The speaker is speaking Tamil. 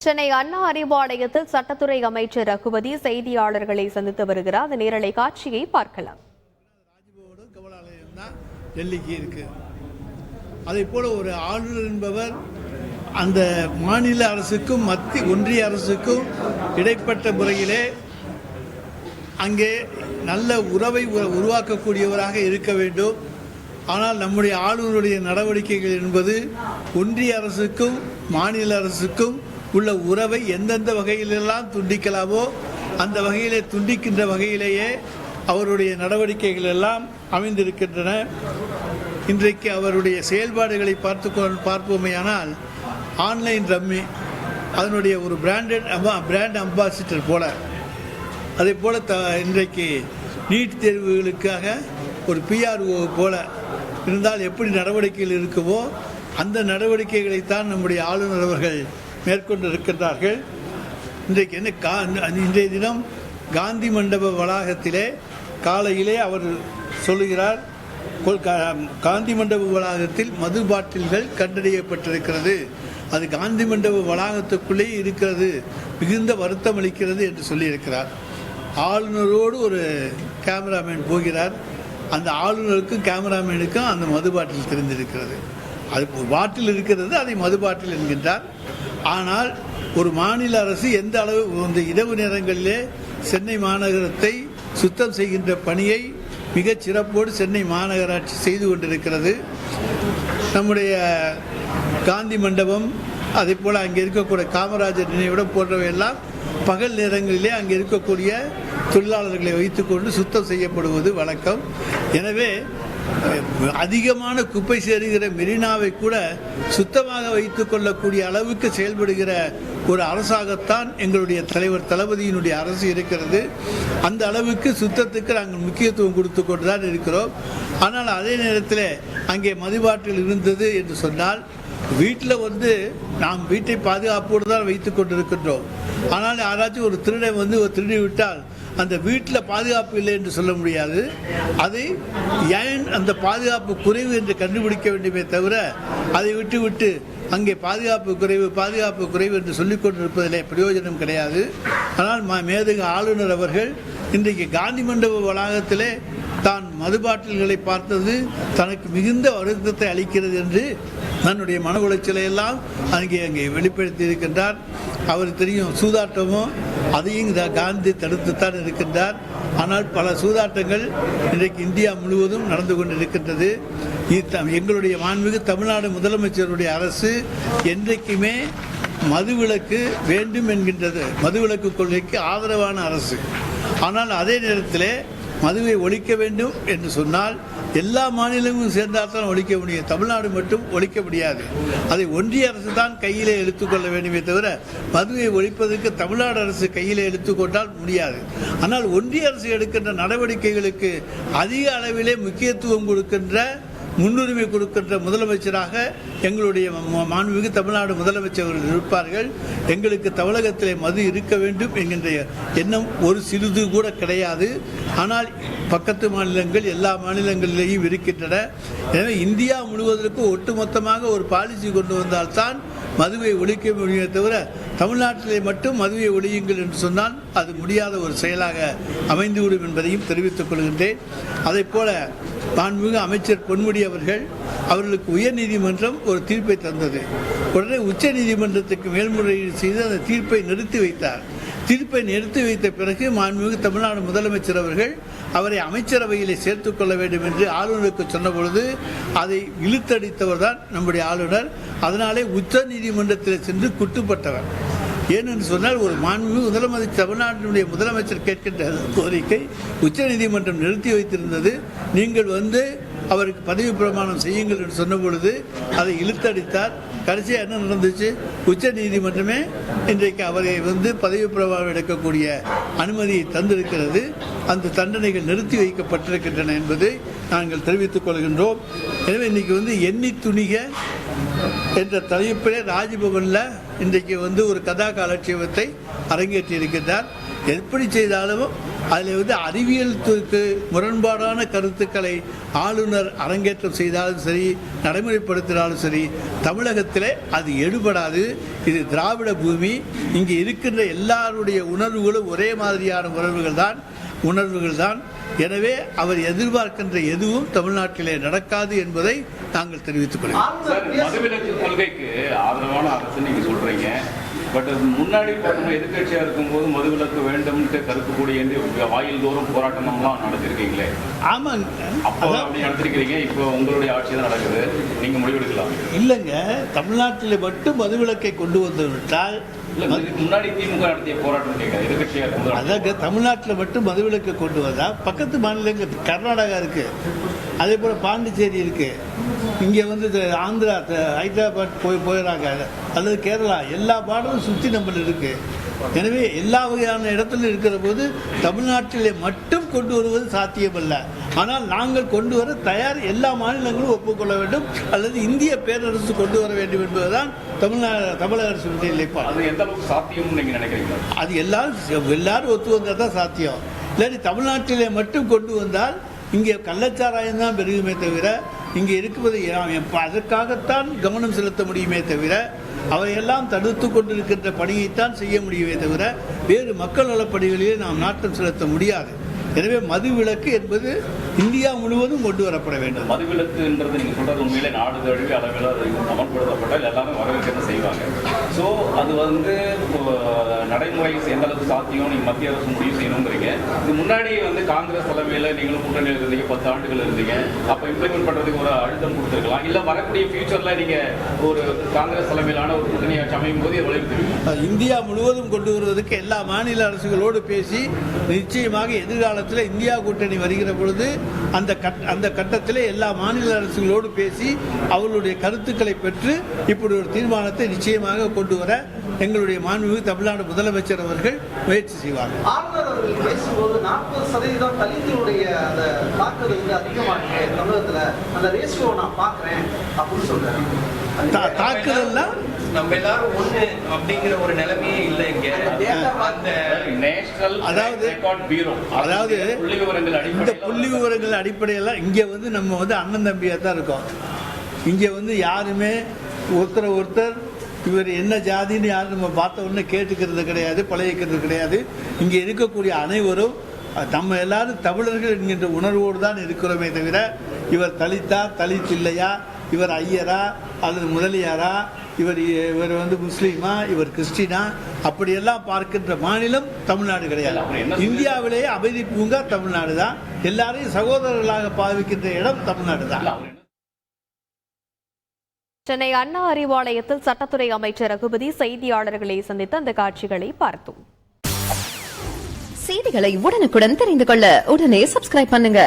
சென்னை அண்ணா அறிவாலயத்தில் சட்டத்துறை அமைச்சர் ரகுபதி செய்தியாளர்களை சந்தித்து வருகிறார். அந்த நேரலை காட்சியை பார்க்கலாம். ராஜ்பவனும் கமலாலயம் தான் டெல்லிக்கு இருக்கு. அதே போல ஒரு ஆளுநர் என்பவர் அந்த மாநில அரசுக்கும் மத்திய ஒன்றிய அரசுக்கும் இடைப்பட்ட முறையிலே அங்கே நல்ல உறவை உருவாக்கக்கூடியவராக இருக்க வேண்டும். ஆனால் நம்முடைய ஆளுநருடைய நடவடிக்கைகள் என்பது ஒன்றிய அரசுக்கும் மாநில அரசுக்கும் உள்ள உறவை எந்தெந்த வகையிலெல்லாம் துண்டிக்கலாமோ அந்த வகையிலே துண்டிக்கின்ற வகையிலேயே அவருடைய நடவடிக்கைகள் எல்லாம் அமைந்திருக்கின்றன. இன்றைக்கு அவருடைய செயல்பாடுகளை பார்ப்போமேயானால் ஆன்லைன் ரம்மி அதனுடைய ஒரு பிராண்ட் அம்பாசிடர் போல, அதே போல இன்றைக்கு நீட் தேர்வுகளுக்காக ஒரு பிஆர்ஓ போல இருந்தால் எப்படி நடவடிக்கைகள் இருக்குமோ அந்த நடவடிக்கைகளைத்தான் நம்முடைய ஆளுநர் அவர்கள் மேற்கொண்டிருக்கின்றார்கள். இன்றைக்கு இன்றைய தினம் காந்தி மண்டப வளாகத்திலே காலையிலே அவர் சொல்லுகிறார், காந்தி மண்டப வளாகத்தில் மது பாட்டில்கள் கண்டறியப்பட்டிருக்கிறது, அது காந்தி மண்டப வளாகத்துக்குள்ளே இருக்கிறது, மிகுந்த வருத்தம் அளிக்கிறது என்று சொல்லியிருக்கிறார். ஆளுநரோடு ஒரு கேமராமேன் போகிறார். அந்த ஆளுநருக்கும் கேமராமேனுக்கும் அந்த மது பாட்டில் தெரிந்திருக்கிறது. அது பாட்டில் இருக்கிறது, அதை மது பாட்டில் என்கின்றார். ஆனால் ஒரு மாநில அரசு எந்த அளவு இந்த இரவு நேரங்களிலே சென்னை மாநகரத்தை சுத்தம் செய்கின்ற பணியை மிகச் சிறப்போடு சென்னை மாநகராட்சி செய்து கொண்டிருக்கிறது. நம்முடைய காந்தி மண்டபம், அதே போல் அங்கே இருக்கக்கூடிய காமராஜர் நினைவிடம் போன்றவையெல்லாம் பகல் நேரங்களிலே அங்கே இருக்கக்கூடிய தொழிலாளர்களை வைத்துக்கொண்டு சுத்தம் செய்யப்படுவது வழக்கம். எனவே அதிகமான குப்பை சேருகிற மெரினாவை கூட சுத்தமாக வைத்துக் கொள்ளக்கூடிய அளவுக்கு செயல்படுகிற ஒரு அரசாகத்தான் எங்களுடைய தலைவர் தளபதியினுடைய அரசு இருக்கிறது. அந்த அளவுக்கு சுத்தத்துக்கு நாங்கள் முக்கியத்துவம் கொடுத்து கொண்டுதான் இருக்கிறோம். ஆனால் அதே நேரத்தில் அங்கே மதுபாட்டில் இருந்தது என்று சொன்னால் வீட்டில் நாம் வீட்டை பாதுகாப்போடு தான் வைத்துக் கொண்டிருக்கின்றோம். ஆனால் யாராச்சும் ஒரு திருடன் திருடி விட்டால் அந்த வீட்டில் பாதுகாப்பு இல்லை என்று சொல்ல முடியாது. அதை ஏன் அந்த பாதுகாப்பு குறைவு என்று கண்டுபிடிக்க வேண்டுமே தவிர அதை விட்டு அங்கே பாதுகாப்பு குறைவு என்று சொல்லிக் கொண்டிருப்பதிலே பிரயோஜனம் கிடையாது. ஆனால் மேதகு ஆளுநர் அவர்கள் இன்றைக்கு காந்தி மண்டப வளாகத்திலே தான் மதுபாட்டில்களை பார்த்தது தனக்கு மிகுந்த வருத்தத்தை அளிக்கிறது என்று தன்னுடைய மன உளைச்சலை எல்லாம் அங்கே வெளிப்படுத்தி இருக்கின்றார். அவர் தெரியும் சூதாட்டமும் அதையும் காந்தி தடுத்துத்தான் இருக்கின்றார். ஆனால் பல சூதாட்டங்கள் இன்றைக்கு இந்தியா முழுவதும் நடந்து கொண்டிருக்கின்றது. எங்களுடைய மாண்புமிகு தமிழ்நாடு முதலமைச்சருடைய அரசு என்றைக்குமே மதுவிலக்கு வேண்டும் என்கின்றது, மதுவிலக்கு கொள்கைக்கு ஆதரவான அரசு. ஆனால் அதே நேரத்தில் மதுவை ஒழிக்க வேண்டும் என்று சொன்னால் எல்லா மாநிலங்களும் சேர்ந்தால்தான் ஒழிக்க முடியும். தமிழ்நாடு மட்டும் ஒழிக்க முடியாது. அதை ஒன்றிய அரசு தான் கையிலே எடுத்துக்கொள்ள வேண்டுமே தவிர மதுவை ஒழிப்பதற்கு தமிழ்நாடு அரசு கையிலே எடுத்துக்கொண்டால் முடியாது. ஆனால் ஒன்றிய அரசு எடுக்கின்ற நடவடிக்கைகளுக்கு அதிக அளவிலே முக்கியத்துவம் கொடுக்கின்ற முன்னுரிமை கொடுக்கின்ற முதலமைச்சராக எங்களுடைய மாண்புமிகு தமிழ்நாடு முதலமைச்சர் இருப்பார்கள். எங்களுக்கு தமிழகத்திலே மது இருக்க வேண்டும் என்கின்ற எண்ணம் ஒரு சிறிது கூட கிடையாது. ஆனால் பக்கத்து மாநிலங்கள் எல்லா மாநிலங்களிலேயும் இருக்கின்றன. எனவே இந்தியா முழுவதற்கும் ஒட்டுமொத்தமாக ஒரு பாலிசி கொண்டு வந்தால்தான் மதுவை ஒழிக்க முடியுமே தவிர தமிழ்நாட்டிலே மட்டும் மதுவை ஒழியுங்கள் என்று சொன்னால் அது முடியாத ஒரு செயலாக அமைந்துவிடும் என்பதையும் தெரிவித்துக் கொள்கின்றேன். அதே போல மாண்புமிகு அமைச்சர் பொன்முடி அவர்களுக்கு உயர்நீதிமன்றம் ஒரு தீர்ப்பை தந்தது. உடனே உச்ச நீதிமன்றத்துக்கு மேல்முறையீடு செய்து அந்த தீர்ப்பை நிறுத்தி வைத்தார். தீர்ப்பை நிறுத்தி வைத்த பிறகு மாண்புமிகு தமிழ்நாடு முதலமைச்சர் அவர்கள் அவரை அமைச்சரவையிலே சேர்த்துக் கொள்ள வேண்டும் என்று ஆளுநருக்கு சொன்ன பொழுது அதை இழுத்தடித்தவர் தான் நம்முடைய ஆளுநர். அதனாலே உச்ச நீதிமன்றத்தில் சென்று குட்டுப்பட்டவர். ஏனென்று சொன்னால் ஒரு மாண்புமிகு தமிழ்நாட்டினுடைய முதலமைச்சர் கேட்கின்ற கோரிக்கை உச்ச நீதிமன்றம் நிறுத்தி வைத்திருந்தது. நீங்கள் அவருக்கு பதவி பிரமாணம் செய்யுங்கள் என்று சொன்ன பொழுது அதை இழுத்தடித்தார். கடைசியாக என்ன நடந்துச்சு? உச்ச நீதிமன்றமே இன்றைக்கு அவரை பதவி பிரமாணம் எடுக்கக்கூடிய அனுமதியை தந்திருக்கிறது. அந்த தண்டனைகள் நிறுத்தி வைக்கப்பட்டிருக்கின்றன என்பதை நாங்கள் தெரிவித்துக் கொள்கின்றோம். எனவே இன்னைக்கு எண்ணி துணிக என்ற தலைப்பிலே ராஜ்பவனில் இன்றைக்கு ஒரு கதா காலட்சேபத்தை அரங்கேற்றி இருக்கின்றார். எப்படி செய்தாலும் அதில் வந்து அறிவியலுக்கு முரண்பாடான கருத்துக்களை ஆளுநர் அரங்கேற்றம் செய்தாலும் சரி, நடைமுறைப்படுத்தினாலும் சரி, தமிழகத்தில் அது எடுபடாது. இது திராவிட பூமி. இங்கே இருக்கின்ற எல்லாருடைய உணர்வுகளும் ஒரே மாதிரியான உணர்வுகள் தான். எனவே அவர் எதிர்பார்க்கின்ற எதுவும் தமிழ்நாட்டிலே நடக்காது என்பதை நாங்கள் தெரிவித்துக் கொள்கிறோம். மதுவிலக்கு கொள்கைக்கு ஆதரவான அரசு நீங்க சொல்றீங்க. பட் முன்னாடி பார்த்தோம்னா எதிர்கட்சியா இருக்கும்போது மதுவிலக்கு வேண்டும் கருத்து கூடிய வாயில் தோறும் போராட்டம்லாம் நடத்திருக்கீங்களே. ஆமாங்க, அப்போ அப்படி நடத்திருக்கிறீங்க. இப்போ உங்களுடைய ஆட்சி தான் நடக்குது, நீங்க முடிவெடுக்கலாம். இல்லைங்க, தமிழ்நாட்டில் மட்டும் மதுவிலக்கை கொண்டு வந்து விட்டால் முன்னாடி திமுக நடத்திய போராட்டம் கேட்க எதிர்கட்சியா இருக்கும். அதாவது தமிழ்நாட்டில் மட்டும் மதுவிலக்கை கொண்டு வந்தா பக்கத்து மாநிலங்கள் கர்நாடகா இருக்கு, அதே போல பாண்டிச்சேரி இருக்கு, இங்கே வந்து ஆந்திரா ஹைதராபாத் போயிடறாங்க, அல்லது கேரளா, எல்லா பாடலும் சுற்றி நம்மள இருக்கு. எனவே எல்லா வகையான இடத்துல இருக்கிற போது தமிழ்நாட்டிலே மட்டும் கொண்டு வருவது சாத்தியமல்ல. ஆனால் நாங்கள் கொண்டு வர தயார். எல்லா மாநிலங்களும் ஒப்புக்கொள்ள வேண்டும், அல்லது இந்திய பேரரசு கொண்டு வர வேண்டும் என்பதுதான் தமிழக அரசுடைய நிலைப்பாடு. அது எந்த அளவுக்கு சாத்தியம் நீங்க நினைக்கிறீங்க? அது எல்லாரும் ஒத்து வந்தால் தான் சாத்தியம். இல்லாட்டி தமிழ்நாட்டிலே மட்டும் கொண்டு வந்தால் இங்கே கள்ளச்சாராயம் தான் பெருகுமே தவிர, இங்கே இருக்குவது அதற்காகத்தான் கவனம் செலுத்த முடியுமே தவிர, அவையெல்லாம் தடுத்து கொண்டிருக்கின்ற பணியைத்தான் செய்ய முடியுமே தவிர வேறு மக்கள் நலப்பணிகளிலே நாம் நாட்டம் செலுத்த முடியாது. எனவே மதுவிலக்கு என்பது இந்தியா முழுவதும் கொண்டு வரப்பட வேண்டும். மதுவிலக்குன்றது நீங்க சொல்றது உண்மையிலே நாடு தழுவி அளவில் அது அமல்படுத்தப்பட்டால் எல்லாரும் வரவேற்க செய்வாங்க. ஸோ அது வந்து நடைமுறை எந்த அளவுக்கு சாத்தியம் நீங்க மத்திய அரசு முடிவு செய்யணுங்கிறீங்க. இது முன்னாடி வந்து காங்கிரஸ் தலைமையில் நீங்களும் கூட்டணியில் இருந்தீங்க, 10 ஆண்டுகள் இருந்தீங்க. அப்போ இம்ப்ளிமெண்ட் பண்றதுக்கு ஒரு அழுத்தம் கொடுத்துருக்கலாம். இல்லை வரக்கூடிய ஃபியூச்சர்ல நீங்க ஒரு காங்கிரஸ் தலைமையிலான ஒரு கூட்டணி ஆட்சி அமையும் போது வலியுறுத்துவீங்க. இந்தியா முழுவதும் கொண்டு வருவதற்கு எல்லா மாநில அரசுகளோடு பேசி நிச்சயமாக எதிர்காலத்தில் இந்தியா கூட்டணி வருகிற பொழுது அந்த கட்டத்தில் எல்லா மாநில அரசுகளோடு பேசி அவர்களுடைய கருத்துக்களை பெற்று இப்படி ஒரு தீர்மானத்தை நிச்சயமாக கொண்டு வர எங்களுடைய மாண்புமிகு தமிழ்நாடு முதலமைச்சர் அவர்கள் முயற்சி செய்வார்கள். ஆளுநர் அவர்கள் பேசும்போது 40% தலித்துடைய அந்த தாக்குதல் வந்து அதிகமாக தமிழகத்தில் அந்த ரேஷியோ நான் பார்க்கிறேன் அப்படின்னு சொல்றாரு. தாக்குதல்லாம் நம்ம எல்லாரும் ஒண்ணு அப்படிங்கிற ஒரு நிலைமையே இல்லை இங்க. அதாவது இந்த புள்ளி விவரங்கள் அடிப்படையில் இங்க வந்து நம்ம வந்து அண்ணன் தம்பியா தான் இருக்கோம். இங்க வந்து யாருமே ஒருத்தர் இவர் என்ன ஜாதின்னு யாரும் நம்ம பார்த்த உடனே கேட்டுக்கிறது கிடையாது, பழகிக்கிறது கிடையாது. இங்க இருக்கக்கூடிய அனைவரும் நம்ம எல்லாரும் தமிழர்கள் என்கின்ற உணர்வோடு தான் இருக்கிறோமே தவிர இவர் தலித்தா தலித் இல்லையா, இவர் ஐயரா அல்லது முதலியாரா, இவர் வந்து முஸ்லீமா, இவர் கிறிஸ்டினா, அப்படியெல்லாம் பார்க்கின்ற மாநிலம் தமிழ்நாடு கிடையாது. இந்தியாவிலேயே அமைதி பூங்கா தமிழ்நாடு தான். எல்லாரையும் சகோதரர்களாக பாவிக்கின்ற இடம் தமிழ்நாடு தான். சென்னை அண்ணா அறிவாலயத்தில் சட்டத்துறை அமைச்சர் ரகுபதி செய்தியாளர்களை சந்தித்து அந்த காட்சிகளை பார்த்தோம். செய்திகளை உடனுக்குடன் தெரிந்து கொள்ள உடனே சப்ஸ்கிரைப் பண்ணுங்க.